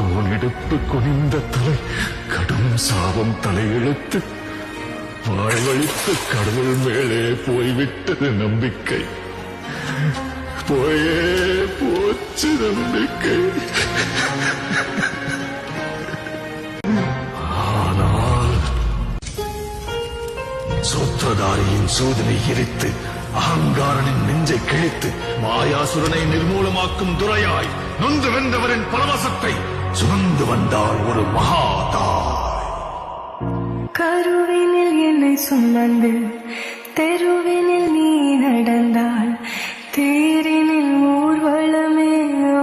பார்வோன் இடுப்பு குனிந்த தலை கடும் சாபம் தலையெழுத்து வாழ்வழித்து கடவுள் மேலே போய்விட்டது நம்பிக்கை. போயே போச்சு நம்பிக்கை. ஆனால் சூத்திரதாரியின் சோதனை எரித்து அகங்காரனின் நெஞ்சை கிழித்து மாயாசுரனை நிர்மூலமாக்கும் துரையாய் நொந்து வென்றவரின் பரவசத்தை சுமந்து வந்தாள் ஒரு மகாதாய். கருவினில் என்னை சுமந்து தெருவினில் நீ நடந்தாள், தேரினில் ஊர்வலமே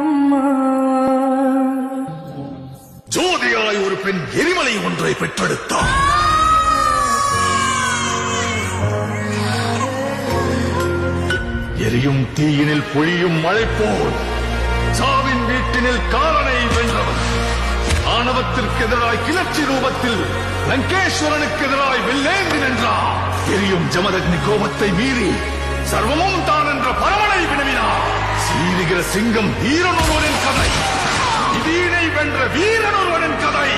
அம்மா. ஜோதியாய் ஒரு பெண் எரிமலை ஒன்றை பெற்றெடுத்தாள். எரியும் தீயினில் பொழியும் மழை போல் சாவின் வீட்டினில் காலனை வென்றவன். ஆணவத்திற்கு எதிராய் கிளர்ச்சி ரூபத்தில் லங்கேஸ்வரனுக்கு எதிராய் வெள்ளேந்தி நின்றார். எரியும் ஜமதக்னி கோபத்தை மீறி சர்வமும் தான் என்ற பரமனை வினவினார். சீரிகிற சிங்கம் வீரன் ஒருவனின் கதை, இதீனை வென்ற வீரன் ஒருவனின் கதை.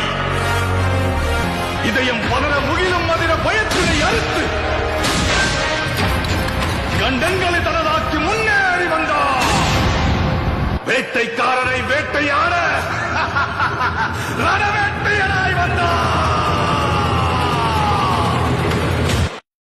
இதயம் பதற முகிலும் அதிர பயத்தினை அறுத்து கண்டங்களை தனதாக்கி முன்னேறி வந்தார். வேட்டைக்காரரை வேட்டையாட ரணவேட்டையனாய் வந்தார்.